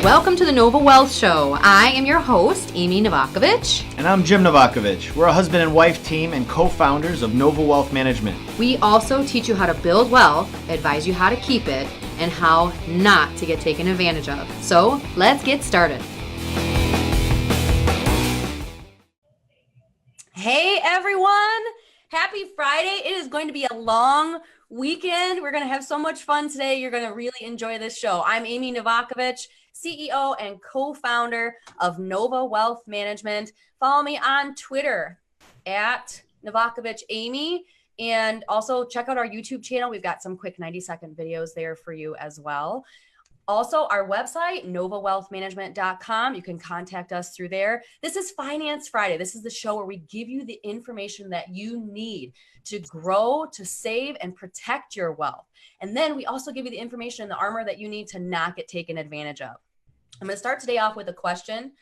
Welcome to the Nova Wealth Show. I am your host, Amy Novakovich. And I'm Jim Novakovich. We're a husband and wife team and co-founders of Nova Wealth Management. We also teach you how to build wealth, advise you how to keep it, and how not to get taken advantage of. So let's get started. Hey everyone, happy Friday. It is going to be a long weekend. We're going to have so much fun today. You're going to really enjoy this show. I'm Amy Novakovich, CEO and co-founder of Nova Wealth Management. Follow me on Twitter at Novakovich Amy, and also check out our YouTube channel. We've got some quick 90-second videos there for you as well. Also, our website, novawealthmanagement.com. You can contact us through there. This is Finance Friday. This is the show where we give you the information that you need to grow, to save, and protect your wealth. And then we also give you the information and the armor that you need to not get taken advantage of. I'm going to start today off with a question.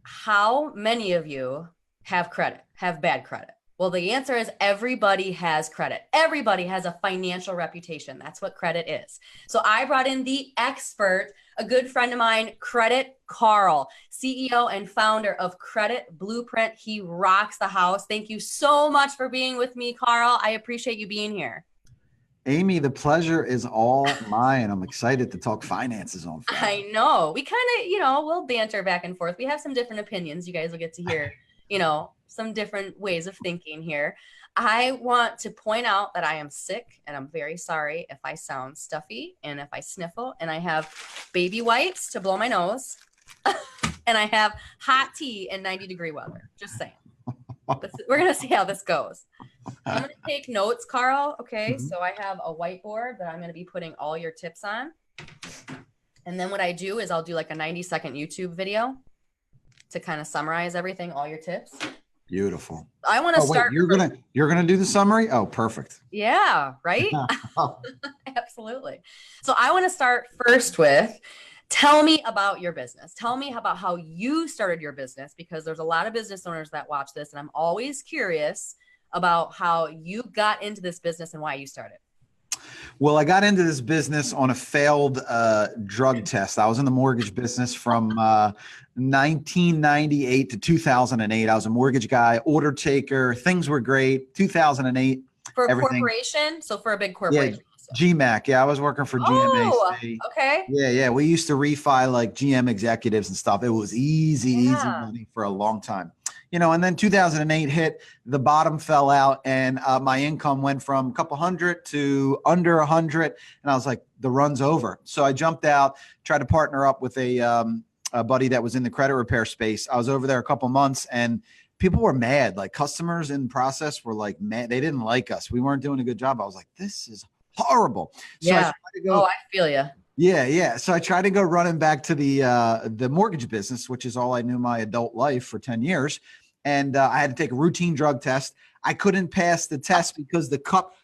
How many of you have credit, have bad credit? Well, the answer is everybody has credit. Everybody has a financial reputation. That's what credit is. So I brought in the expert, a good friend of mine, Credit Carl, CEO and founder of Credit Blueprint. He rocks the house. Thank you so much for being with me, Carl. I appreciate you being here. Amy, the pleasure is all mine. I'm excited to talk finances on Friday. I know. We kind of, we'll banter back and forth. We have some different opinions. You guys will get to hear, some different ways of thinking here. I want to point out that I am sick, and I'm very sorry if I sound stuffy and if I sniffle, and I have baby wipes to blow my nose, and I have hot tea in 90-degree weather. Just saying. We're going to see how this goes. I'm going to take notes, Carl. Okay, So I have a whiteboard that I'm going to be putting all your tips on. And then what I do is I'll do like a 90-second YouTube video to kind of summarize everything, all your tips. Beautiful. I want to start. Wait, you're gonna do the summary? Oh, perfect. Yeah, right? Absolutely. So I want to start first with, tell me about your business. Tell me about how you started your business, because there's a lot of business owners that watch this, and I'm always curious about how you got into this business and why you started. Well, I got into this business on a failed drug test. I was in the mortgage business from 1998 to 2008. I was a mortgage guy, order taker. Things were great. 2008. For a corporation? So for a big corporation. Yeah, GMAC. Yeah, I was working for GMAC. Okay. Yeah. We used to refi like GM executives and stuff. It was easy money for a long time. And then 2008 hit, the bottom fell out, and my income went from a couple hundred to under 100. And I was like, the run's over. So I jumped out, tried to partner up with a buddy that was in the credit repair space. I was over there a couple months, and people were mad. Like, customers in process were like, mad. They didn't like us. We weren't doing a good job. I was like, this is horrible. So yeah. I feel you. Yeah. So I tried to go running back to the mortgage business, which is all I knew my adult life for 10 years. And I had to take a routine drug test. I couldn't pass the test because the cup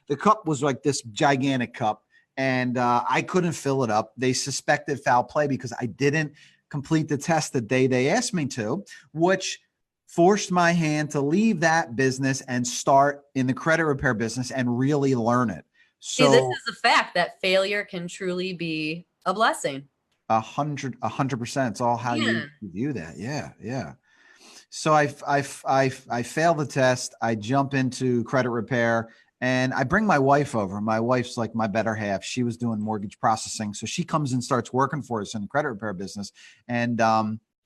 was like this gigantic cup, and I couldn't fill it up. They suspected foul play because I didn't complete the test the day they asked me to, which forced my hand to leave that business and start in the credit repair business and really learn it. So this is the fact that failure can truly be a blessing. 100%. It's all how you view that. Yeah. So I fail the test. I jump into credit repair, and I bring my wife over. My wife's like my better half. She was doing mortgage processing. So she comes and starts working for us in the credit repair business. And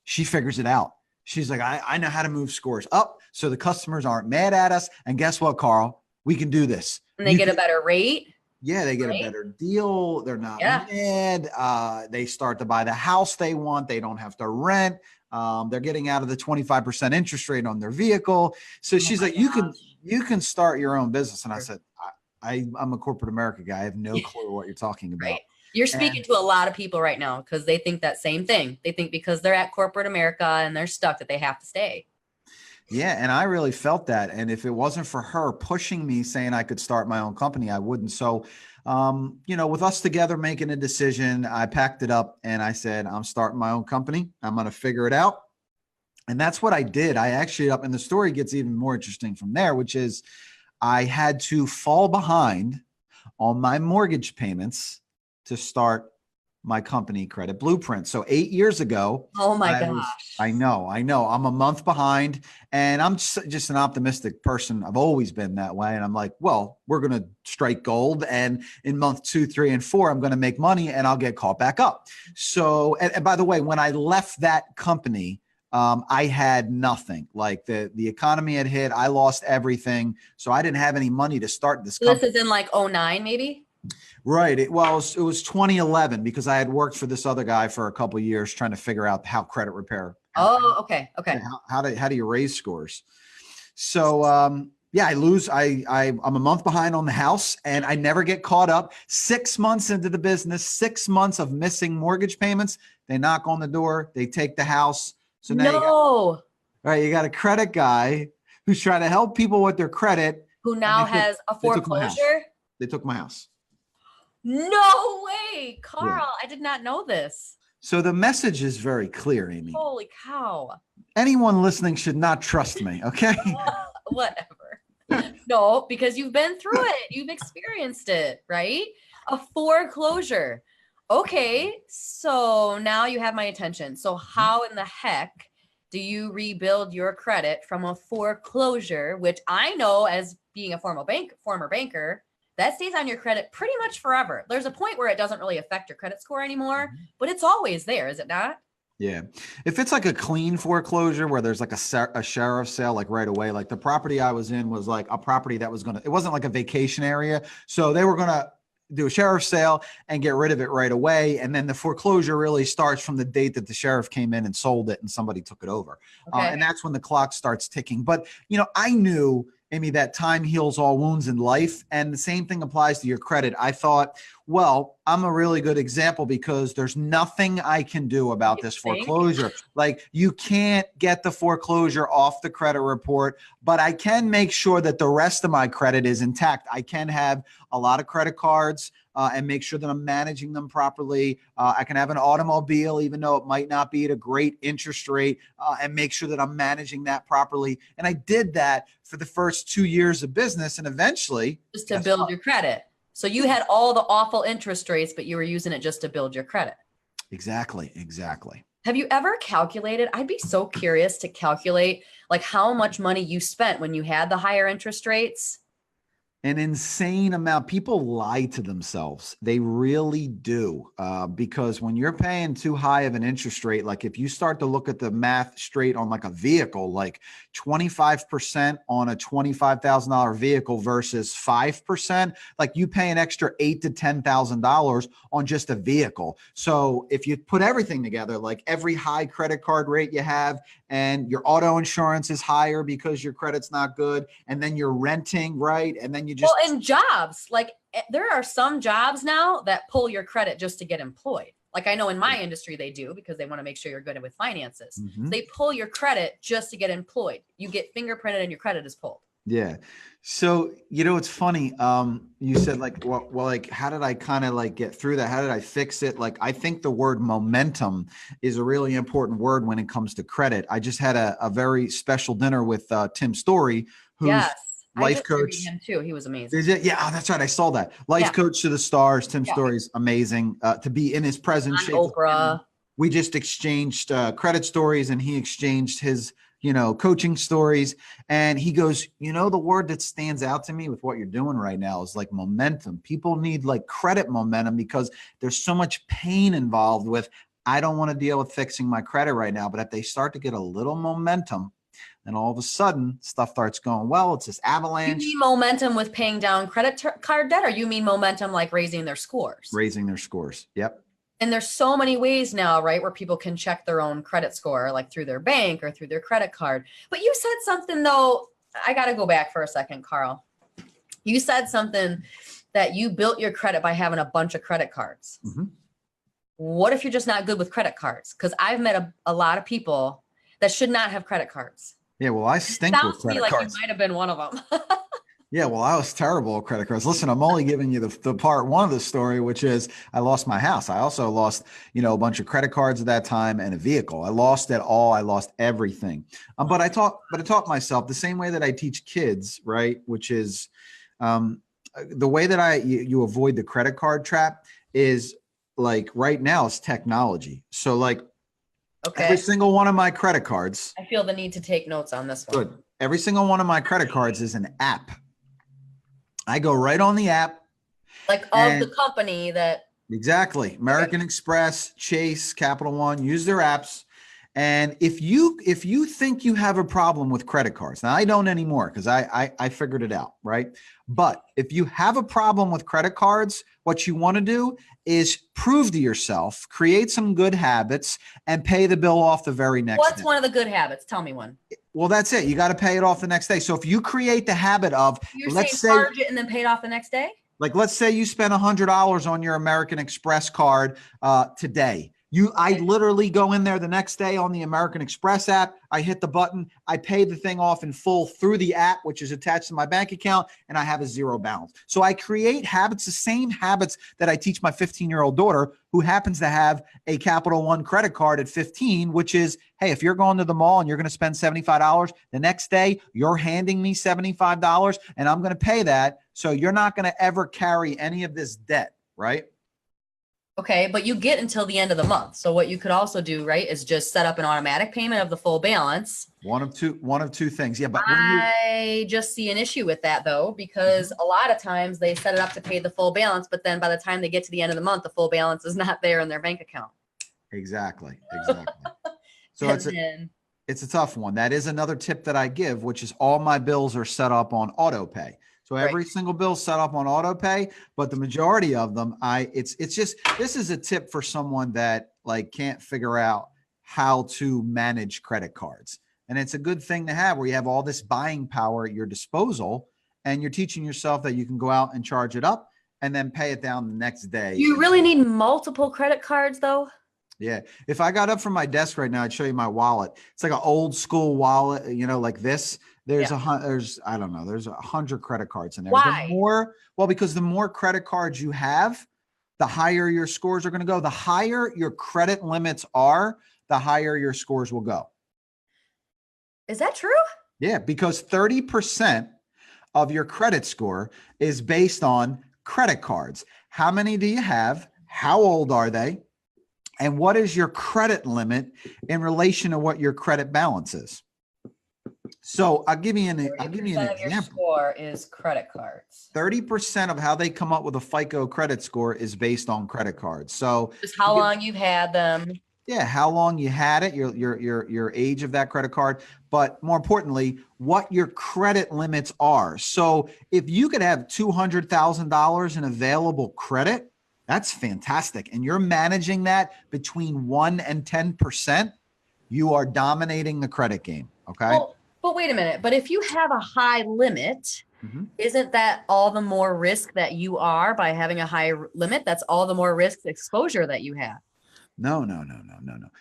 she figures it out. She's like, I know how to move scores up so the customers aren't mad at us. And guess what, Carl? We can do this. And they get a better rate. Yeah, they get a better deal. They're not mad. They start to buy the house they want. They don't have to rent. They're getting out of the 25% interest rate on their vehicle. So she's like, you can start your own business. And I said, I'm a corporate America guy. I have no clue what you're talking about. Right. You're speaking to a lot of people right now because they think that same thing. They think because they're at corporate America and they're stuck that they have to stay. Yeah. And I really felt that. And if it wasn't for her pushing me, saying I could start my own company, I wouldn't. So, with us together making a decision, I packed it up and I said, I'm starting my own company. I'm going to figure it out. And that's what I did. I actually and the story gets even more interesting from there, which is I had to fall behind on my mortgage payments to start my company, Credit Blueprint. So 8 years ago, Oh my gosh. I know. I'm a month behind, and I'm just an optimistic person. I've always been that way. And I'm like, well, we're going to strike gold. And in month 2, 3, and 4, I'm going to make money and I'll get caught back up. So, and by the way, when I left that company, I had nothing. Like the economy had hit. I lost everything. So I didn't have any money to start this company. This is in like 09, maybe? Right. It was 2011 because I had worked for this other guy for a couple of years trying to figure out how credit repair. Oh, okay. Okay. How do you raise scores? So, yeah, I'm a month behind on the house and I never get caught up. 6 months into the business, 6 months of missing mortgage payments. They knock on the door, they take the house. So now you got a credit guy who's trying to help people with their credit. Who now has a foreclosure? They took my house. No way, Carl. Yeah. I did not know this. So the message is very clear, Amy. Holy cow. Anyone listening should not trust me, okay? Whatever. No, because you've been through it. You've experienced it, right? A foreclosure. Okay, so now you have my attention. So how in the heck do you rebuild your credit from a foreclosure, which I know as being a former banker, that stays on your credit pretty much forever. There's a point where it doesn't really affect your credit score anymore, but it's always there, is it not? Yeah. If it's like a clean foreclosure where there's like a sheriff's sale, like right away, like the property I was in was like a property that was it wasn't like a vacation area. So they were going to do a sheriff's sale and get rid of it right away. And then the foreclosure really starts from the date that the sheriff came in and sold it and somebody took it over. Okay. And that's when the clock starts ticking. But, I knew, Amy, that time heals all wounds in life. And the same thing applies to your credit. I thought, well, I'm a really good example because there's nothing I can do about this foreclosure. Like you can't get the foreclosure off the credit report, but I can make sure that the rest of my credit is intact. I can have a lot of credit cards and make sure that I'm managing them properly. I can have an automobile, even though it might not be at a great interest rate, and make sure that I'm managing that properly. And I did that for the first 2 years of business. And eventually, just to build your credit. So you had all the awful interest rates, but you were using it just to build your credit. Exactly. Have you ever calculated? I'd be so curious to calculate like how much money you spent when you had the higher interest rates. An insane amount. People lie to themselves. They really do. Because when you're paying too high of an interest rate, like if you start to look at the math straight on like a vehicle, like 25% on a $25,000 vehicle versus 5%, like you pay an extra $8,000 to $10,000 on just a vehicle. So if you put everything together, like every high credit card rate you have, and your auto insurance is higher because your credit's not good, and then you're renting, right? And then you just and jobs, like there are some jobs now that pull your credit just to get employed. Like I know in my industry they do because they want to make sure you're good with finances. Mm-hmm. So they pull your credit just to get employed. You get fingerprinted and your credit is pulled. Yeah. So, it's funny. You said like, well, like, how did I kind of like get through that? How did I fix it? Like, I think the word momentum is a really important word when it comes to credit. I just had a very special dinner with Tim Story, who's life coach. Him too. He was amazing. Is it? Yeah. Oh, that's right. I saw that. Life coach to the stars. Tim Story's amazing. To be in his presence. Oprah. We just exchanged credit stories and he exchanged his coaching stories. And he goes, the word that stands out to me with what you're doing right now is like momentum. People need like credit momentum because there's so much pain involved with, I don't want to deal with fixing my credit right now. But if they start to get a little momentum, then all of a sudden stuff starts going well. It's this avalanche. You mean momentum with paying down credit card debt, or you mean momentum like raising their scores? Raising their scores. Yep. And there's so many ways now, right, where people can check their own credit score, like through their bank or through their credit card. But you said something, though, I got to go back for a second, Carl. You said something that you built your credit by having a bunch of credit cards. Mm-hmm. What if you're just not good with credit cards? Because I've met a lot of people that should not have credit cards. Yeah, well, I stink with credit cards. Sounds to me like you might have been one of them. Yeah, well, I was terrible at credit cards. Listen, I'm only giving you the part one of the story, which is I lost my house. I also lost, a bunch of credit cards at that time and a vehicle. I lost it all. I lost everything. But I taught myself the same way that I teach kids, right? Which is the way that you avoid the credit card trap is like right now is technology. So like Okay. every single one of my credit cards. I feel the need to take notes on this one. Good. Every single one of my credit cards is an app. I go right on the app. Like of the company that. Exactly. American Express, Chase, Capital One, use their apps. And if you think you have a problem with credit cards, now I don't anymore because I figured it out, right? But if you have a problem with credit cards, what you want to do is prove to yourself, create some good habits, and pay the bill off the very next day. What's one of the good habits? Tell me one. Well, that's it. You got to pay it off the next day. So if you create the habit of, let's say charge it and then pay it off the next day. Like, let's say you spend $100 on your American Express card today. I literally go in there the next day on the American Express app. I hit the button. I pay the thing off in full through the app, which is attached to my bank account, and I have a zero balance. So I create habits, the same habits that I teach my 15-year-old daughter, who happens to have a Capital One credit card at 15, which is, hey, if you're going to the mall and you're going to spend $75, the next day you're handing me $75 and I'm going to pay that. So you're not going to ever carry any of this debt, right? Okay, but you get until the end of the month. So what you could also do, right, is just set up an automatic payment of the full balance. One of two things. Yeah, but I just see an issue with that though, because a lot of times they set it up to pay the full balance, but then by the time they get to the end of the month, the full balance is not there in their bank account. Exactly. So it's a tough one. That is another tip that I give, which is all my bills are set up on auto pay. So every single bill set up on auto pay, but the majority of them, it's just, this is a tip for someone that like can't figure out how to manage credit cards. And it's a good thing to have where you have all this buying power at your disposal and you're teaching yourself that you can go out and charge it up and then pay it down the next day. Do you really need multiple credit cards though? Yeah. If I got up from my desk right now, I'd show you my wallet. It's like an old school wallet, like this. There's 100 credit cards in there. Why? Because the more credit cards you have, the higher your scores are going to go. The higher your credit limits are, the higher your scores will go. Is that true? Yeah, because 30% of your credit score is based on credit cards. How many do you have? How old are they? And what is your credit limit in relation to what your credit balance is? So I'll give you an example. Your score is credit cards. 30% of how they come up with a FICO credit score is based on credit cards. So just how long you've had them. Yeah, how long you had it, your age of that credit card, but more importantly, what your credit limits are. So if you could have $200,000 in available credit, that's fantastic. And you're managing that between 1 and 10%, you are dominating the credit game. Okay. Well, but wait a minute. But if you have a high limit, isn't that all the more risk that you are by having a high limit? That's all the more risk exposure that you have. No.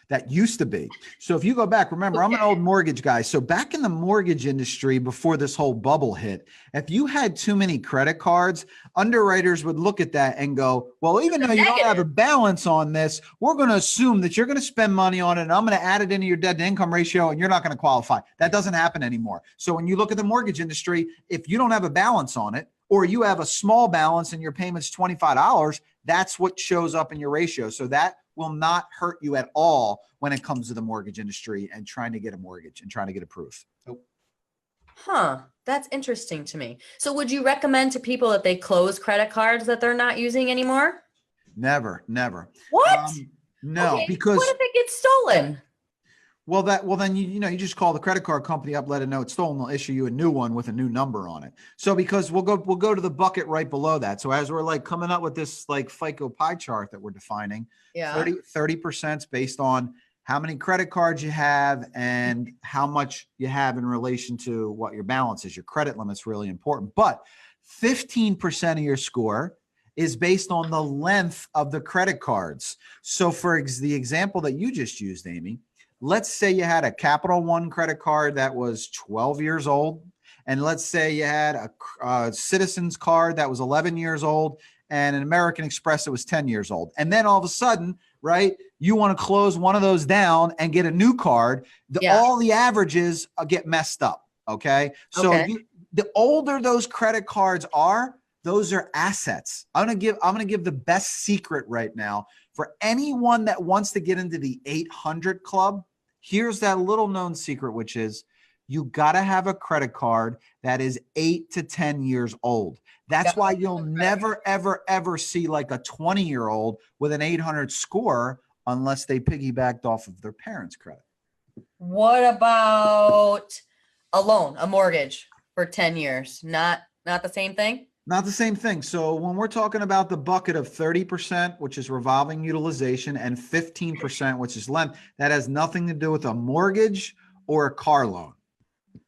That used to be. So if you go back, remember, I'm an old mortgage guy. So back in the mortgage industry, before this whole bubble hit, if you had too many credit cards, underwriters would look at that and go, well, even though you don't have a balance on this, we're going to assume that you're going to spend money on it. And I'm going to add it into your debt to income ratio and you're not going to qualify. That doesn't happen anymore. So when you look at the mortgage industry, if you don't have a balance on it, or you have a small balance and your payment's $25, that's what shows up in your ratio. So that will not hurt you at all when it comes to the mortgage industry and trying to get a mortgage and trying to get approved. Huh. That's interesting to me. So would you recommend to people that they close credit cards that they're not using anymore? Never. What? No, okay, because what if it gets stolen? Well, then you just call the credit card company up, let it know it's stolen. They'll issue you a new one with a new number on it. So because we'll go to the bucket right below that. So as we're like coming up with this like FICO pie chart that we're defining, 30% is based on how many credit cards you have and how much you have in relation to what your balance is. Your credit limit's really important, but 15% of your score is based on the length of the credit cards. So for the example that you just used, Amy, let's say you had a Capital One credit card that was 12 years old. And let's say you had a Citizens card that was 11 years old and an American Express that was 10 years old. And then all of a sudden, right, you want to close one of those down and get a new card. All the averages get messed up. Okay. So the older those credit cards are, those are assets. I'm going to give the best secret right now For anyone that wants to get into the 800 club, here's that little known secret, which is you got to have a credit card that is 8 to 10 years old. That's why you'll never, ever, ever see like a 20-year-old with an 800 score unless they piggybacked off of their parents' credit. What about a loan, a mortgage for 10 years? Not the same thing? Not the same thing. So when we're talking about the bucket of 30%, which is revolving utilization, and 15%, which is lend, that has nothing to do with a mortgage or a car loan.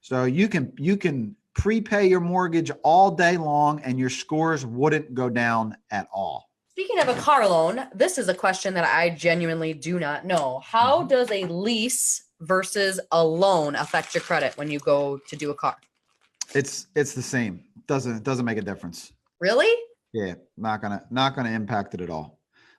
So you can prepay your mortgage all day long and your scores wouldn't go down at all. Speaking of a car loan, this is a question that I genuinely do not know. How does a lease versus a loan affect your credit when you go to do a car? It's the same. Doesn't make a difference. Really? Yeah, not gonna impact it at all.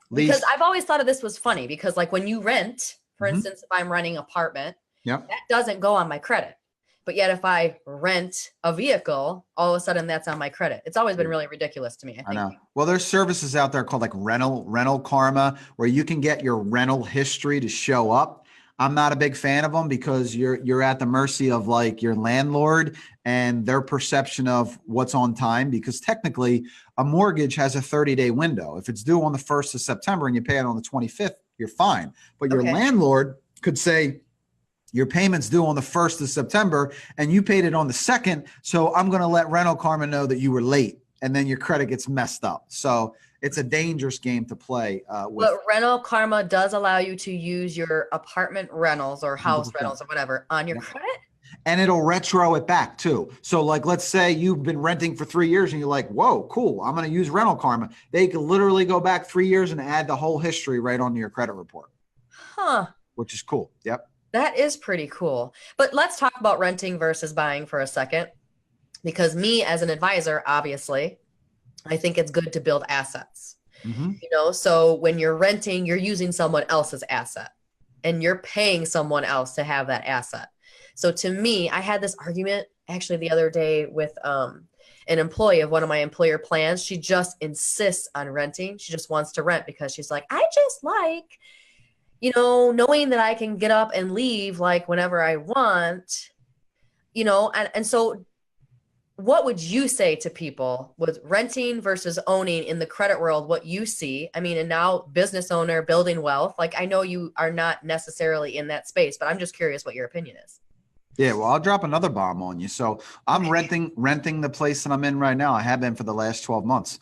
Because I've always thought of this was funny because like when you rent, for instance, if I'm renting an apartment, yep, that doesn't go on my credit. But yet if I rent a vehicle, all of a sudden that's on my credit. It's always been really ridiculous to me. I think. I know. Well, there's services out there called like rental karma where you can get your rental history to show up. I'm not a big fan of them because you're at the mercy of like your landlord and their perception of what's on time, because technically a mortgage has a 30-day window. If it's due on the 1st of September and you pay it on the 25th, you're fine. But your landlord could say, your payment's due on the 1st of September and you paid it on the 2nd. So I'm going to let Rental Karma know that you were late, and then your credit gets messed up. So it's a dangerous game to play. But Rental Karma does allow you to use your apartment rentals or house 100%. Rentals or whatever on your credit. And it'll retro it back too. So like, let's say you've been renting for 3 years and you're like, whoa, cool, I'm going to use Rental Karma. They can literally go back 3 years and add the whole history right onto your credit report. Huh. Which is cool. Yep. That is pretty cool. But let's talk about renting versus buying for a second, because me as an advisor, obviously, I think it's good to build assets. You know, so when you're renting, you're using someone else's asset and you're paying someone else to have that asset. So to me, I had this argument actually the other day with an employee of one of my employer plans. She just insists on renting. She just wants to rent because she's like, I just like, you know, knowing that I can get up and leave like whenever I want, you know, and so what would you say to people with renting versus owning in the credit world, what you see? I mean, and now business owner, building wealth, like I know you are not necessarily in that space, but I'm just curious what your opinion is. Yeah, well, I'll drop another bomb on you. So I'm renting the place that I'm in right now. I have been for the last 12 months.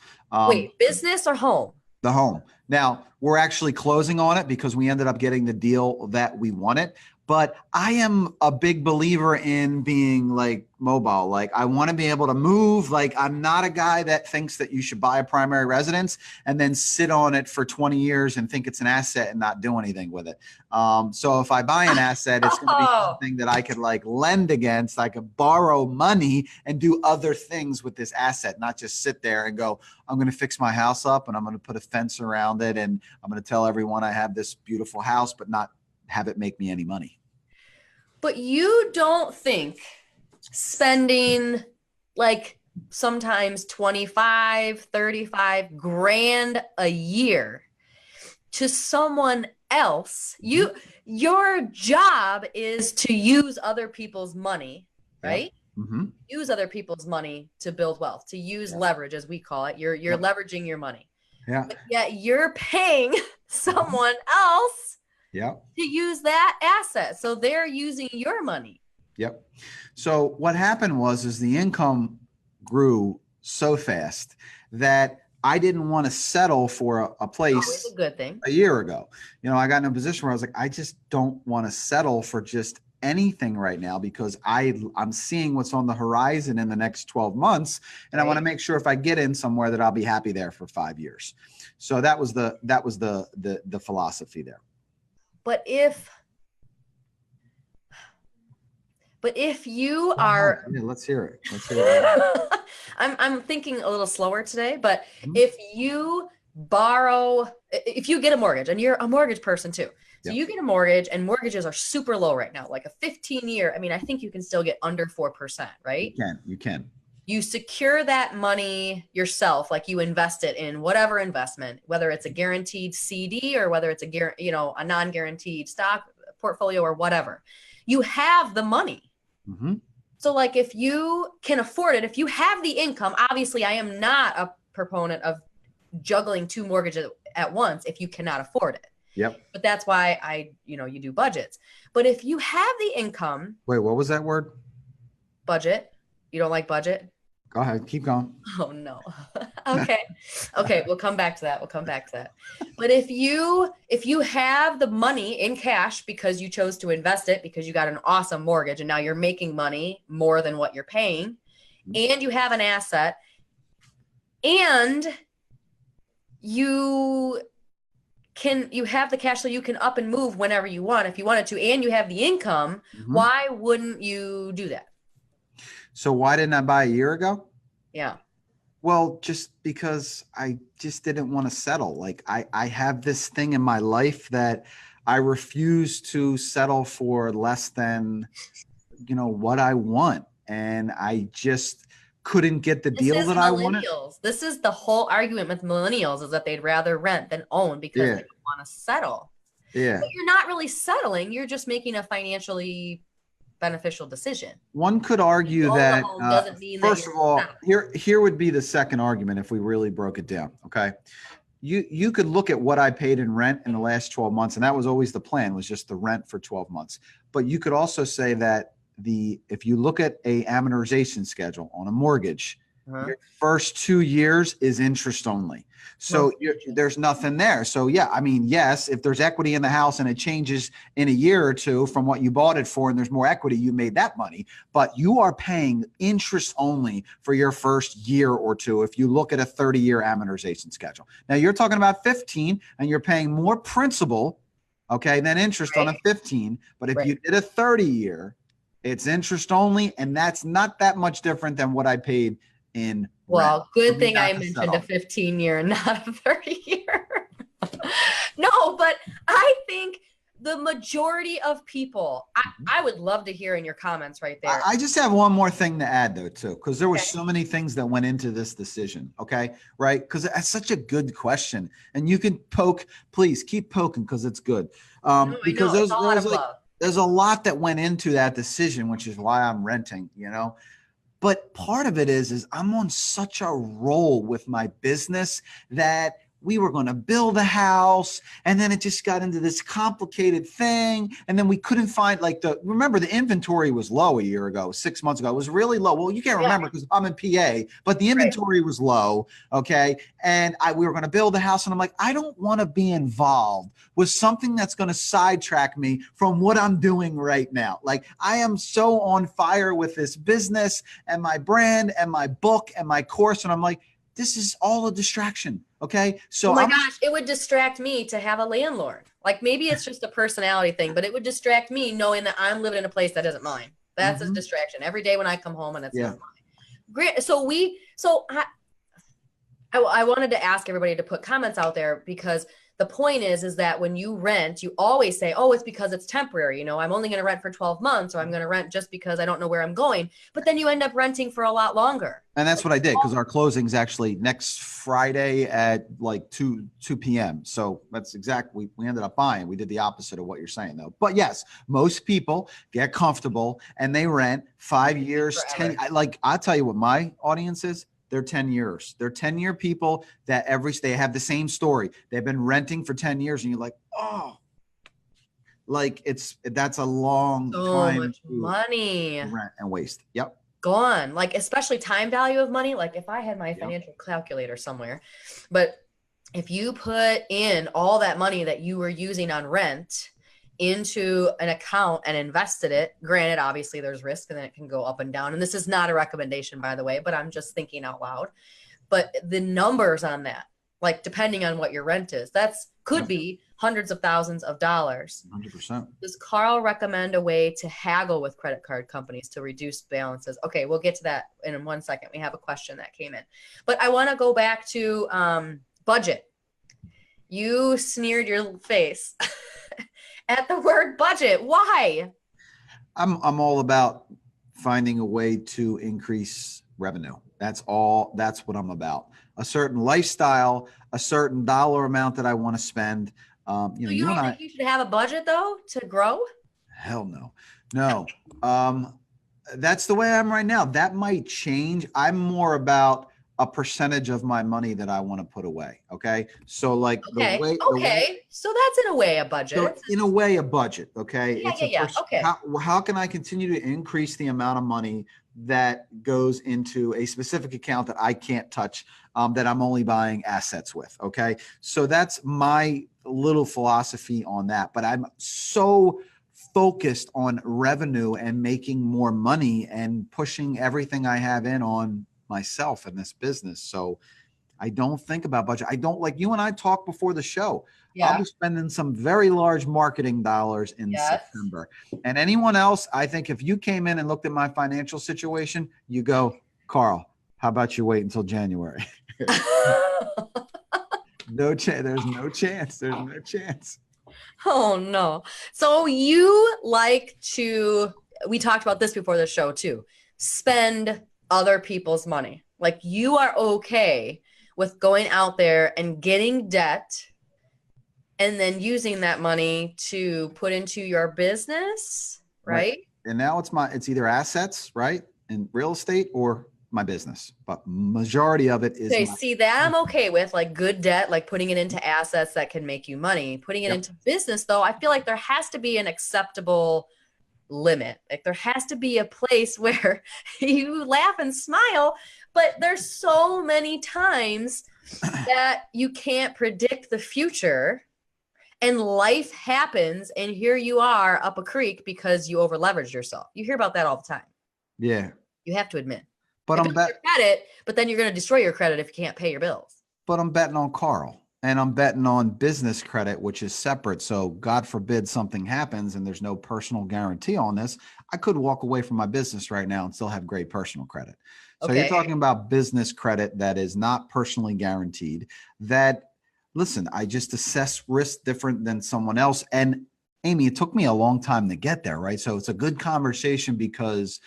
Wait, business or home? The home. Now, we're actually closing on it because we ended up getting the deal that we wanted. But I am a big believer in being like mobile. Like I want to be able to move. Like I'm not a guy that thinks that you should buy a primary residence and then sit on it for 20 years and think it's an asset and not do anything with it. So if I buy an asset, it's going to be something that I could like lend against. I could borrow money and do other things with this asset, not just sit there and go, I'm going to fix my house up and I'm going to put a fence around it and I'm going to tell everyone I have this beautiful house, but not have it make me any money. But you don't think spending like sometimes 25, 35 grand a year to someone else, your job is to use other people's money, right? Use other people's money to build wealth, to use leverage, as we call it. You're leveraging your money. But yet you're paying someone else to use that asset. So they're using your money. Yep. So what happened is the income grew so fast that I didn't want to settle for a place. Always a good thing. A year ago. You know, I got in a position where I was like, I just don't want to settle for just anything right now because I'm seeing what's on the horizon in the next 12 months. And I want to make sure if I get in somewhere that I'll be happy there for 5 years. So that was the philosophy there. But if you are, let's hear it. Let's hear it. I'm thinking a little slower today, but if you get a mortgage, and you're a mortgage person too, so you get a mortgage, and mortgages are super low right now, like a 15-year. I mean, I think you can still get under 4%, right? You can. You secure that money yourself, like you invest it in whatever investment, whether it's a guaranteed CD or whether it's a non-guaranteed stock portfolio or whatever. You have the money. Mm-hmm. So like if you can afford it, if you have the income, obviously I am not a proponent of juggling 2 mortgages at once if you cannot afford it. Yep. But that's why you do budgets. But if you have the income. Wait, what was that word? Budget. You don't like budget? Go ahead. Keep going. Oh no. Okay. We'll come back to that. But if you have the money in cash because you chose to invest it because you got an awesome mortgage and now you're making money more than what you're paying, and you have an asset, and you have the cash so you can up and move whenever you want if you wanted to, and you have the income, why wouldn't you do that? So why didn't I buy a year ago? Yeah. Well, just because I just didn't want to settle. Like I have this thing in my life that I refuse to settle for less than, what I want. And I just couldn't get the deal that I wanted. This is the whole argument with millennials, is that they'd rather rent than own because they don't want to settle. Yeah. But you're not really settling. You're just making a financially beneficial decision. One could argue that, doesn't mean first that of all, here would be the second argument if we really broke it down. Okay. You could look at what I paid in rent in the last 12 months, and that was always the plan, was just the rent for 12 months. But you could also say that if you look at a amortization schedule on a mortgage, your first 2 years is interest only. So there's nothing there. So yes, if there's equity in the house and it changes in a year or two from what you bought it for and there's more equity, you made that money. But you are paying interest only for your first year or two if you look at a 30-year amortization schedule. Now you're talking about 15 and you're paying more principal, than interest on a 15. But if you did a 30-year, it's interest only, and that's not that much different than what I paid in rent. Good thing I mentioned a 15-year and not a 30-year. No, but I think the majority of people, I would love to hear in your comments right there. I just have one more thing to add though, too, because there was so many things that went into this decision. Okay. Right. Because it's such a good question, and you can poke, please keep poking because it's good. Because there's a lot that went into that decision, which is why I'm renting, But part of it is I'm on such a roll with my business that we were going to build a house, and then it just got into this complicated thing. And then we couldn't find remember the inventory was low a year ago, 6 months ago. It was really low. Well, you can't remember because I'm in PA, but the inventory was low. Okay. And we were going to build a house, and I'm like, I don't want to be involved with something that's going to sidetrack me from what I'm doing right now. Like I am so on fire with this business and my brand and my book and my course. And I'm like, this is all a distraction. Okay. So, oh my gosh, it would distract me to have a landlord. Like maybe it's just a personality thing, but it would distract me knowing that I'm living in a place that isn't mine. That's a distraction every day when I come home and it's not mine. Great. So I wanted to ask everybody to put comments out there, because the point is that when you rent, you always say, oh, it's because it's temporary. I'm only going to rent for 12 months, or I'm going to rent just because I don't know where I'm going. But then you end up renting for a lot longer. And that's what I did, because our closing's actually next Friday at like 2 p.m. So that's exactly, we ended up buying. We did the opposite of what you're saying, though. But yes, most people get comfortable and they rent 5 years, 10. I'll tell you what my audience is. They're 10 years. They're 10-year people that they have the same story. They've been renting for 10 years, and you're like, oh, like that's a long time. So much money. Rent and waste. Yep. Gone. Like especially time value of money. Like if I had my financial calculator somewhere, but if you put in all that money that you were using on rent into an account and invested it, granted, obviously there's risk and then it can go up and down. And this is not a recommendation, by the way, but I'm just thinking out loud. But the numbers on that, like depending on what your rent is, could be hundreds of thousands of dollars. 100%. Does Carl recommend a way to haggle with credit card companies to reduce balances? Okay, we'll get to that in 1 second. We have a question that came in. But I want to go back to budget. You sneered your face at the word budget. Why? I'm all about finding a way to increase revenue. That's all. That's what I'm about. A certain lifestyle, a certain dollar amount that I want to spend. So you don't think you should have a budget though to grow? Hell no. No. That's the way I'm right now. That might change. I'm more about a percentage of my money that I want to put away. Okay. So like okay. So that's in a way a budget. So in a way a budget. Okay. Yeah. Okay. How can I continue to increase the amount of money that goes into a specific account that I can't touch, that I'm only buying assets with? Okay. So that's my little philosophy on that. But I'm so focused on revenue and making more money and pushing everything I have in on myself in this business. So I don't think about budget. I don't, like you and I talked before the show. Yeah. I'll be spending some very large marketing dollars in September. And anyone else, I think if you came in and looked at my financial situation, you go, Carl, how about you wait until January? No chance. There's no chance. There's no chance. Oh no. So you like to, we talked about this before the show too, spend other people's money. Like you are okay with going out there and getting debt and then using that money to put into your business, right? And now it's either assets, right? In real estate or my business, but majority of it is. Okay, see that I'm okay with, like good debt, like putting it into assets that can make you money. Putting it into business though, I feel like there has to be an acceptable limit. Like there has to be a place where you laugh and smile, but there's so many times that you can't predict the future and life happens and here you are up a creek because you over leveraged yourself. You hear about that all the time. Yeah. You have to admit. But I'm betting credit, but then you're going to destroy your credit if you can't pay your bills. But I'm betting on Carl. And I'm betting on business credit, which is separate. So God forbid something happens and there's no personal guarantee on this. I could walk away from my business right now and still have great personal credit. So you're talking about business credit that is not personally guaranteed. That, listen, I just assess risk different than someone else. And Amy, it took me a long time to get there, right? So it's a good conversation because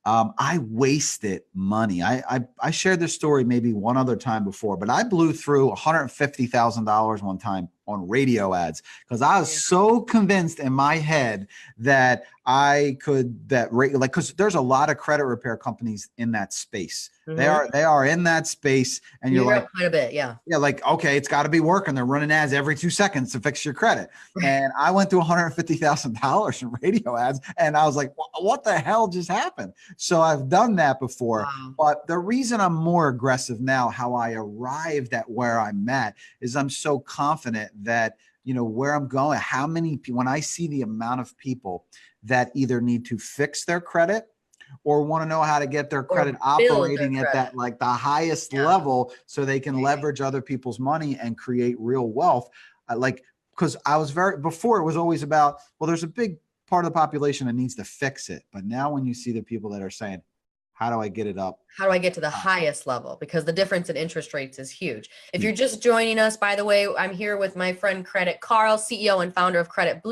I wasted money. I shared this story maybe one other time before, but I blew through $150,000 one time on radio ads because I was so convinced in my head that I could, because there's a lot of credit repair companies in that space. Mm-hmm. They are in that space, and you're like quite a bit, yeah, like, okay, it's got to be working. They're running ads every 2 seconds to fix your credit. And I went through $150,000 in radio ads, and I was like, what the hell just happened? So I've done that before. Wow. But the reason I'm more aggressive now, how I arrived at where I'm at, is I'm so confident that, you know, where I'm going, how many people, when I see the amount of people that either need to fix their credit or want to know how to get their credit operating at that, like the highest level, so they can leverage other people's money and create real wealth. Because I was before it was always about, well, there's a big part of the population that needs to fix it. But now when you see the people that are saying, how do I get it up? How do I get to the highest level? Because the difference in interest rates is huge. If you're just joining us, by the way, I'm here with my friend Credit Carl, CEO and founder of Credit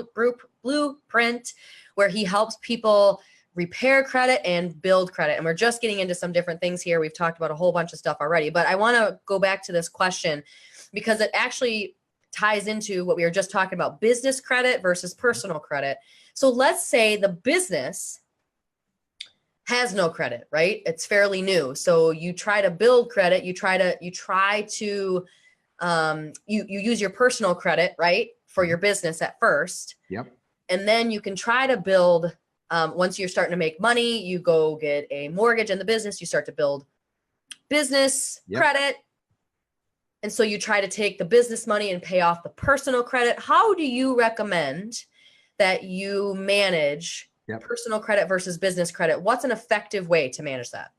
Blueprint, where he helps people repair credit and build credit. And we're just getting into some different things here. We've talked about a whole bunch of stuff already, but I want to go back to this question because it actually ties into what we were just talking about, business credit versus personal credit. So let's say the business has no credit, right? It's fairly new. So you try to build credit, you use your personal credit, right? For your business at first. Yep. And then you can try to build, once you're starting to make money, you go get a mortgage in the business, you start to build business credit. And so you try to take the business money and pay off the personal credit. How do you recommend that you manage personal credit versus business credit? What's an effective way to manage that?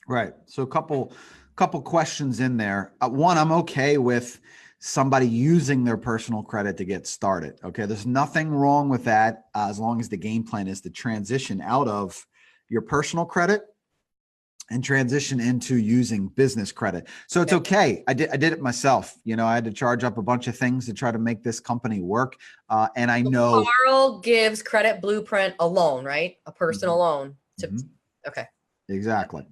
Right. So a couple questions in there. One, I'm okay with somebody using their personal credit to get started. Okay. There's nothing wrong with that as long as the game plan is to transition out of your personal credit and transition into using business credit. So it's okay. I did it myself. You know, I had to charge up a bunch of things to try to make this company work. And I know Carl gives Credit Blueprint a loan, right? A personal loan. Okay. Exactly.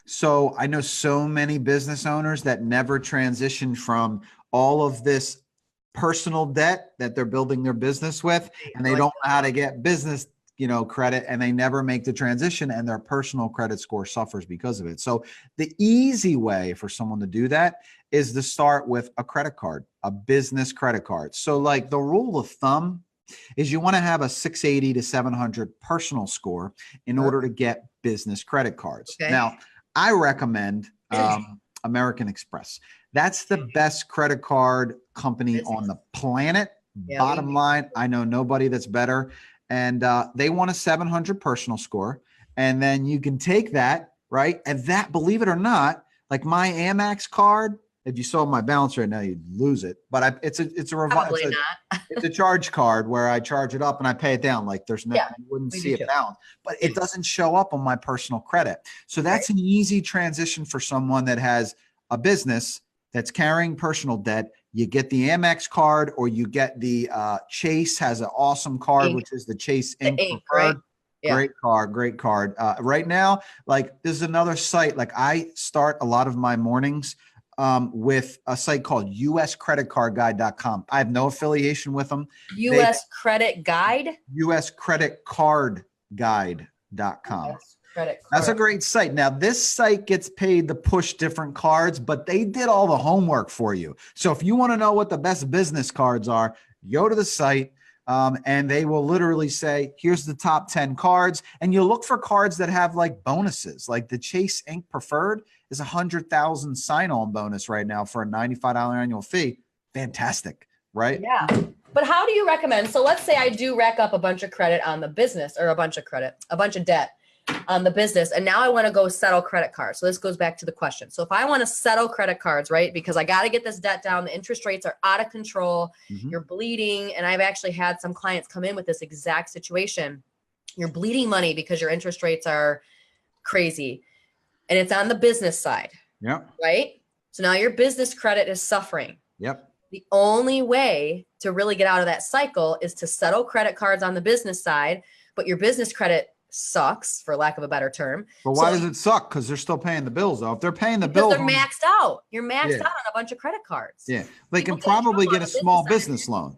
So I know so many business owners that never transition from all of this personal debt that they're building their business with, and they don't know how to get business, credit, and they never make the transition, and their personal credit score suffers because of it. So the easy way for someone to do that is to start with a credit card, a business credit card. So like the rule of thumb is you want to have a 680 to 700 personal score in order to get business credit cards. Okay. Now, I recommend American Express. That's the best credit card company on the planet. Yeah, Bottom line, I know nobody that's better. And they want a 700 personal score. And then you can take that, right? And that, believe it or not, like my Amex card, if you saw my balance right now, you'd lose it. But it's a charge card where I charge it up and I pay it down. Like there's no, you wouldn't see it balance, but it doesn't show up on my personal credit. So that's an easy transition for someone that has a business that's carrying personal debt. You get the Amex card, or you get the Chase has an awesome card, which is the Chase Ink Preferred. Right? Great card. Right now, like this is another site. Like I start a lot of my mornings with a site called uscreditcardguide.com. I have no affiliation with them. US Credit Guide? uscreditcardguide.com. That's a great site. Now, this site gets paid to push different cards, but they did all the homework for you. So if you want to know what the best business cards are, go to the site. And they will literally say, here's the top 10 cards. And you look for cards that have like bonuses, like the Chase Ink Preferred is 100,000 sign-on bonus right now for a $95 annual fee. Fantastic, right? Yeah. But how do you recommend? So let's say I do rack up a bunch of credit on the business, or a bunch of debt on the business. And now I want to go settle credit cards. So this goes back to the question. So if I want to settle credit cards, right, because I got to get this debt down, the interest rates are out of control, you're bleeding. And I've actually had some clients come in with this exact situation. You're bleeding money because your interest rates are crazy. And it's on the business side. Yep. Right? So now your business credit is suffering. Yep. The only way to really get out of that cycle is to settle credit cards on the business side, but your business credit sucks, for lack of a better term. But why does it suck? Because they're still paying the bills, though. If they're paying the bills, they're maxed out. You're maxed out on a bunch of credit cards. Yeah, they can probably get a small business loan.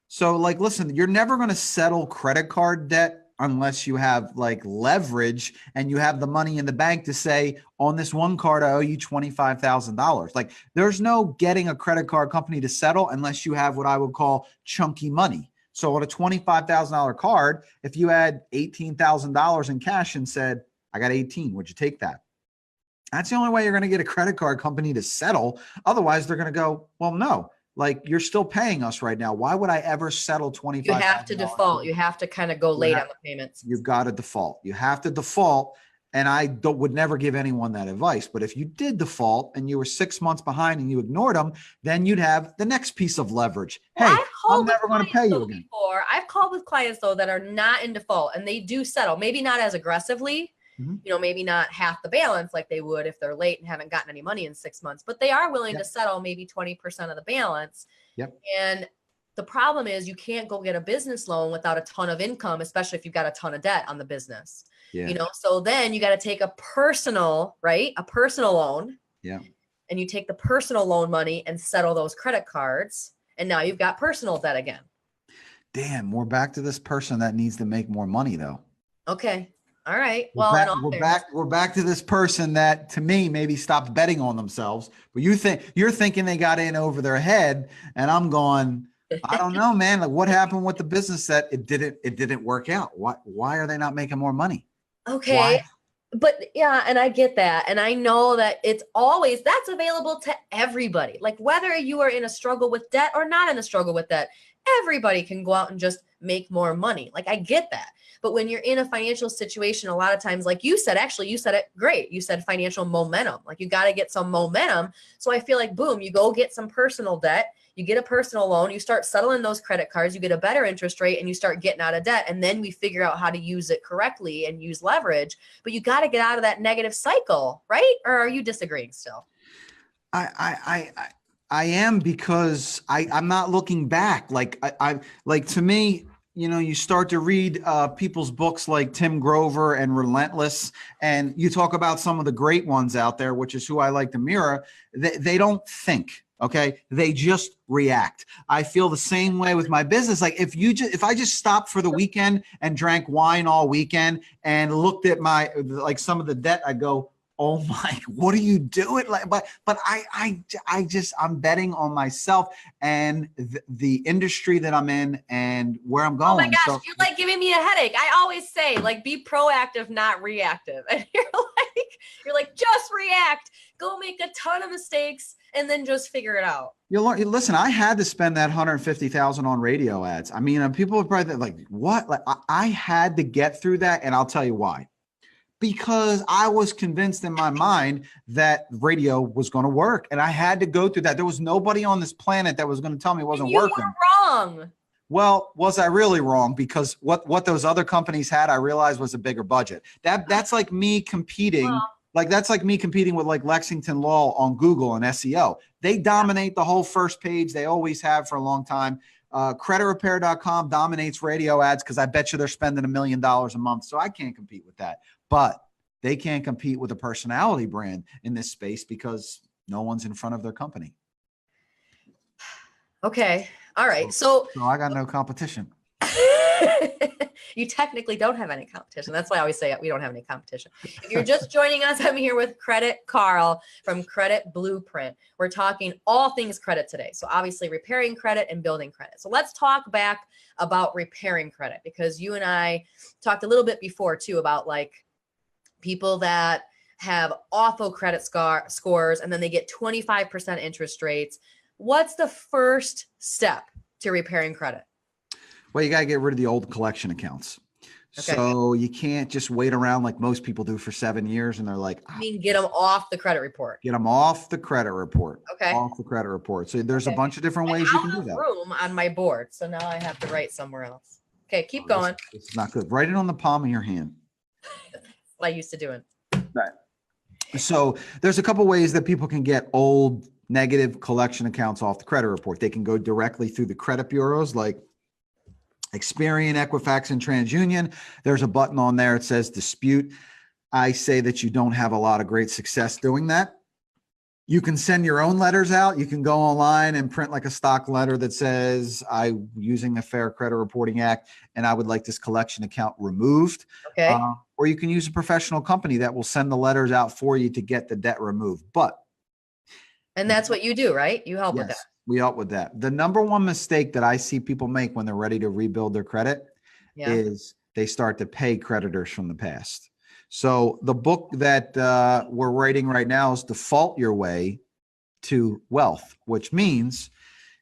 So, like, listen, you're never going to settle credit card debt unless you have like leverage and you have the money in the bank to say, on this one card, I owe you $25,000. Like, there's no getting a credit card company to settle unless you have what I would call chunky money. So on a $25,000 card, if you had $18,000 in cash and said, I got 18, would you take that? That's the only way you're going to get a credit card company to settle. Otherwise, they're going to go, well, no, like you're still paying us right now. Why would I ever settle $25,000? You have to default. You have to kind of go late on the payments. You've got to default. You have to default. And I would never give anyone that advice. But if you did default and you were 6 months behind and you ignored them, then you'd have the next piece of leverage. Hey, I'm never going to pay you again. I've called with clients, though, that are not in default and they do settle. Maybe not as aggressively, maybe not half the balance like they would if they're late and haven't gotten any money in 6 months. But they are willing to settle maybe 20% of the balance. Yep. And the problem is you can't go get a business loan without a ton of income, especially if you've got a ton of debt on the business. Yeah. So then you got to take a personal loan. Yeah. And you take the personal loan money and settle those credit cards. And now you've got personal debt again. Damn, we're back to this person that needs to make more money, though. Okay. All right. We're back to this person that, to me, maybe stopped betting on themselves. But you're thinking they got in over their head, and I'm going, I don't know, man. Like, what happened with the business that it didn't work out? Why are they not making more money? Okay. Why? But yeah, and I get that. And I know that that's available to everybody. Like whether you are in a struggle with debt or not in a struggle with debt, everybody can go out and just make more money. Like I get that. But when you're in a financial situation, a lot of times, like you said it great. You said financial momentum. Like you got to get some momentum. So I feel like, boom, you go get some personal debt. You get a personal loan, you start settling those credit cards, you get a better interest rate, and you start getting out of debt. And then we figure out how to use it correctly and use leverage. But you got to get out of that negative cycle, right? Or are you disagreeing still? I am, because I'm not looking back. Like to me, you start to read people's books like Tim Grover and Relentless, and you talk about some of the great ones out there, which is who I like to mirror. They don't think, okay? They just react. I feel the same way with my business. Like if I just stopped for the weekend and drank wine all weekend and looked at some of the debt, I go, oh my, what are you doing? But I'm betting on myself and the industry that I'm in and where I'm going. Oh my gosh, you're like giving me a headache. I always say, like, be proactive, not reactive. And you're like, just react. Go make a ton of mistakes and then just figure it out. Listen, I had to spend that $150,000 on radio ads. I mean, people would probably like, what? Like, I had to get through that, and I'll tell you why. Because I was convinced in my mind that radio was going to work, and I had to go through that. There was nobody on this planet that was going to tell me it wasn't working. You were wrong. Well, was I really wrong? Because what those other companies had, I realized was a bigger budget. That's like me competing. That's like me competing with like Lexington Law on Google and SEO. They dominate the whole first page. They always have for a long time. Creditrepair.com dominates radio ads because I bet you they're spending $1 million a month. So I can't compete with that. But they can't compete with a personality brand in this space because no one's in front of their company. Okay. All right. So I got no competition. You technically don't have any competition. That's why I always say we don't have any competition. If you're just joining us, I'm here with Credit Carl from Credit Blueprint. We're talking all things credit today. So obviously repairing credit and building credit. So let's talk back about repairing credit, because you and I talked a little bit before too about like people that have awful credit scores and then they get 25% interest rates. What's the first step to repairing credit? Well, you got to get rid of the old collection accounts. Okay. So you can't just wait around like most people do for 7 years. And they're like, I mean, get them off the credit report. Get them off the credit report. Okay. Off the credit report. So there's a bunch of different ways you can do that. Room on my board. So now I have to write somewhere else. Okay. Keep going. This is not good. Write it on the palm of your hand. What I used to doing. Right. So there's a couple ways that people can get old negative collection accounts off the credit report. They can go directly through the credit bureaus like Experian, Equifax, and TransUnion. There's a button on there. It says dispute. I say that you don't have a lot of great success doing that. You can send your own letters out. You can go online and print like a stock letter that says, I'm using the Fair Credit Reporting Act, and I would like this collection account removed. Okay. Or you can use a professional company that will send the letters out for you to get the debt removed. And that's what you do, right? You help with that. We help with that. The number one mistake that I see people make when they're ready to rebuild their credit is they start to pay creditors from the past. So the book that we're writing right now is Default Your Way to Wealth, which means,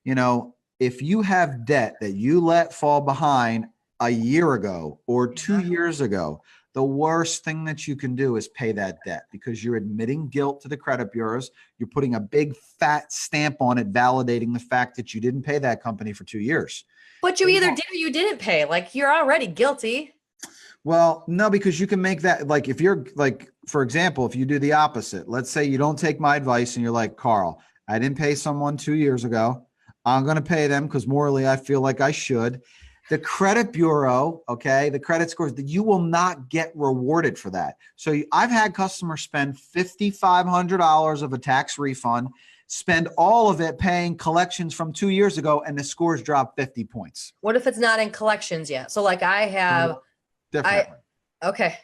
if you have debt that you let fall behind a year ago or 2 years ago, the worst thing that you can do is pay that debt, because you're admitting guilt to the credit bureaus. You're putting a big fat stamp on it, validating the fact that you didn't pay that company for 2 years. But you either did or you didn't pay. Like, you're already guilty. Well, no, because you can make that, like, if you're like, for example, if you do the opposite, let's say you don't take my advice and you're like, Carl, I didn't pay someone 2 years ago. I'm going to pay them because morally I feel like I should. The credit bureau, the credit scores, that you will not get rewarded for that. So I've had customers spend $5,500 of a tax refund, spend all of it paying collections from 2 years ago, and the scores drop 50 points. What if it's not in collections yet? So like I have, okay.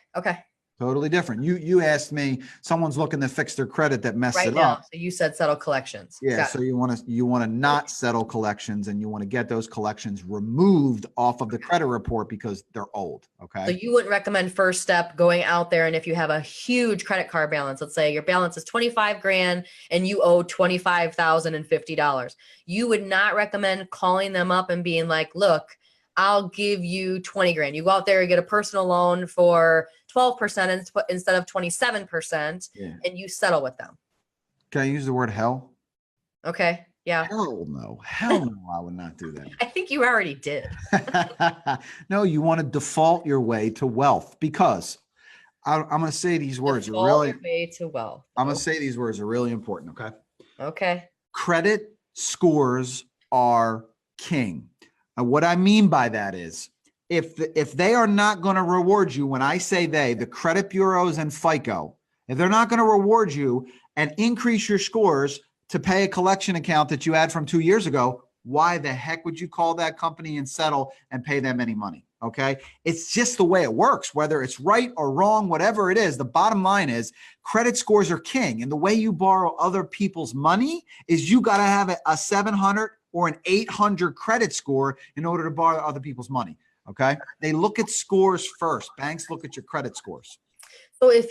Totally different. You asked me, someone's looking to fix their credit that messed it up. So you said settle collections. Yeah. So you want to not settle collections, and you want to get those collections removed off of the credit report because they're old. Okay. So you wouldn't recommend first step going out there, and if you have a huge credit card balance, let's say your balance is 25 grand and you owe $25,050, you would not recommend calling them up and being like, look, I'll give you 20 grand. You go out there and get a personal loan for 12% instead of 27%, and you settle with them. Can I use the word hell? Okay. Yeah. Hell no, I would not do that. I think you already did. No, you want to default your way to wealth, because I'm going to say these words default are really your way to wealth. I'm going to say these words are really important. Okay. Okay. Credit scores are king. And what I mean by that is, if they are not going to reward you, when I say they, the credit bureaus and FICO, if they're not going to reward you and increase your scores to pay a collection account that you had from 2 years ago, why the heck would you call that company and settle and pay them any money? Okay. It's just the way it works, whether it's right or wrong, whatever it is. The bottom line is credit scores are king. And the way you borrow other people's money is you got to have a 700 or an 800 credit score in order to borrow other people's money. Okay. They look at scores first. Banks look at your credit scores. So if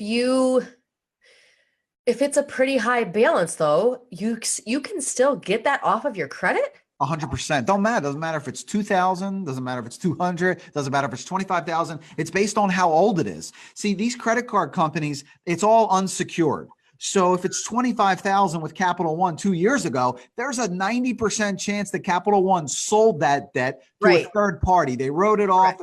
it's a pretty high balance though, you can still get that off of your credit? 100%. Don't matter. Doesn't matter if it's 2,000. Doesn't matter if it's 200. Doesn't matter if it's 25,000. It's based on how old it is. See, these credit card companies, it's all unsecured. So if it's 25,000 with Capital One 2 years ago, there's a 90% chance that Capital One sold that debt to a third party. They wrote it off.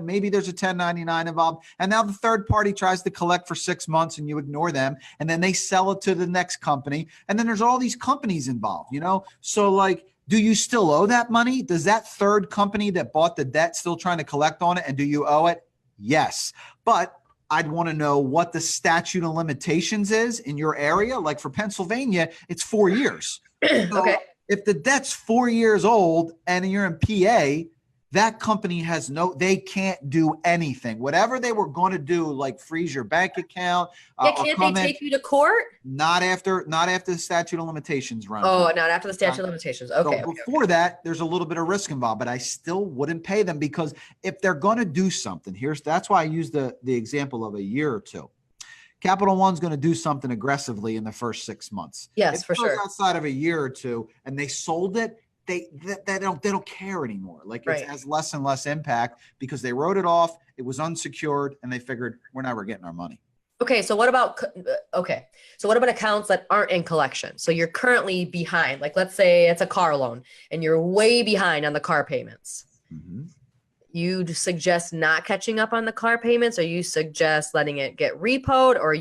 Maybe there's a 1099 involved. And now the third party tries to collect for 6 months and you ignore them. And then they sell it to the next company. And then there's all these companies involved, So like, do you still owe that money? Does that third company that bought the debt still trying to collect on it? And do you owe it? Yes. But I'd want to know what the statute of limitations is in your area. Like for Pennsylvania, it's 4 years. So if the debt's 4 years old and you're in PA, that company they can't do anything. Whatever they were going to do, like freeze your bank account. Can't they take you to court? Not after the statute of limitations runs. Oh, not after the statute of limitations. Okay. So before that, there's a little bit of risk involved, but I still wouldn't pay them because if they're going to do something, that's why I use the example of a year or two. Capital One's going to do something aggressively in the first 6 months. Yes, for sure. Outside of a year or two, and they sold it. They don't care anymore. Like it has less and less impact because they wrote it off. It was unsecured, and they figured we're never getting our money. Okay, so what about accounts that aren't in collection? So you're currently behind. Like let's say it's a car loan, and you're way behind on the car payments. Mm-hmm. You suggest not catching up on the car payments, or you suggest letting it get repoed, or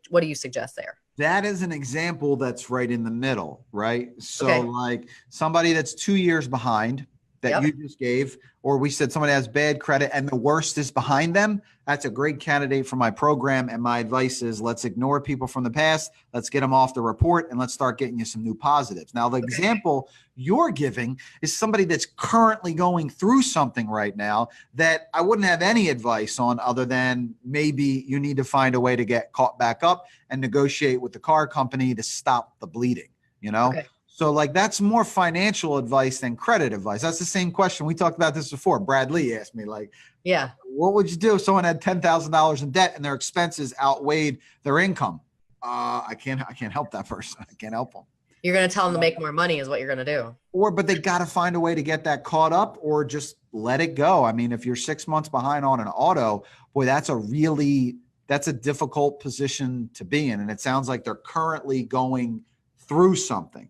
what do you suggest there? That is an example that's right in the middle, right? So like somebody that's 2 years behind that you just gave, or we said somebody has bad credit and the worst is behind them. That's a great candidate for my program. And my advice is let's ignore people from the past. Let's get them off the report and let's start getting you some new positives. Now, the example you're giving is somebody that's currently going through something right now that I wouldn't have any advice on other than maybe you need to find a way to get caught back up and negotiate with the car company to stop the bleeding, Okay. So like that's more financial advice than credit advice. That's the same question. We talked about this before. Brad Lee asked me what would you do if someone had $10,000 in debt and their expenses outweighed their income? I can't help that person. I can't help them. You're going to tell them to make more money is what you're going to do. But they got to find a way to get that caught up or just let it go. I mean, if you're 6 months behind on an auto, boy, that's a difficult position to be in. And it sounds like they're currently going through something.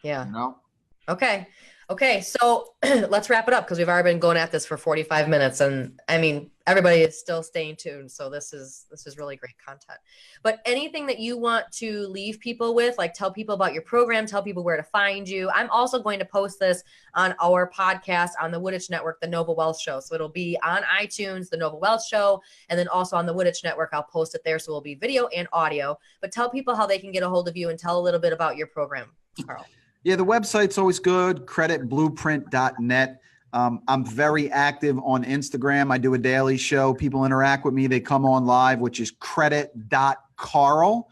Yeah. Okay. So let's wrap it up because we've already been going at this for 45 minutes. And I mean, everybody is still staying tuned. So this is really great content. But anything that you want to leave people with, like tell people about your program, tell people where to find you. I'm also going to post this on our podcast on the Wooditch Network, the Nova Wealth Show. So it'll be on iTunes, the Nova Wealth Show, and then also on the Wooditch Network. I'll post it there. So it'll be video and audio. But tell people how they can get a hold of you and tell a little bit about your program, Carl. Yeah, the website's always good, creditblueprint.net. I'm very active on Instagram. I do a daily show. People interact with me. They come on live, which is credit.carl.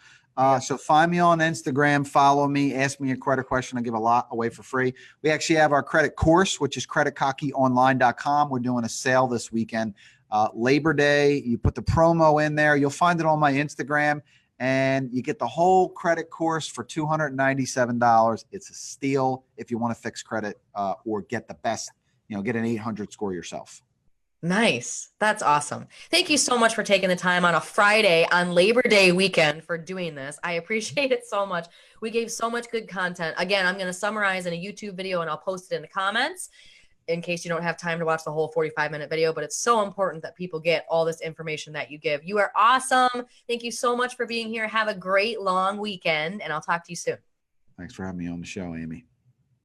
So find me on Instagram, follow me, ask me a credit question. I give a lot away for free. We actually have our credit course, which is creditcockyonline.com. We're doing a sale this weekend. Labor Day, you put the promo in there. You'll find it on my Instagram. And you get the whole credit course for $297. It's a steal if you want to fix credit or get the best, get an 800 score yourself. Nice. That's awesome. Thank you so much for taking the time on a Friday on Labor Day weekend for doing this. I appreciate it so much. We gave so much good content. Again, I'm going to summarize in a YouTube video and I'll post it in the comments in case you don't have time to watch the whole 45-minute video, but it's so important that people get all this information that you give. You are awesome. Thank you so much for being here. Have a great long weekend, and I'll talk to you soon. Thanks for having me on the show, Amy.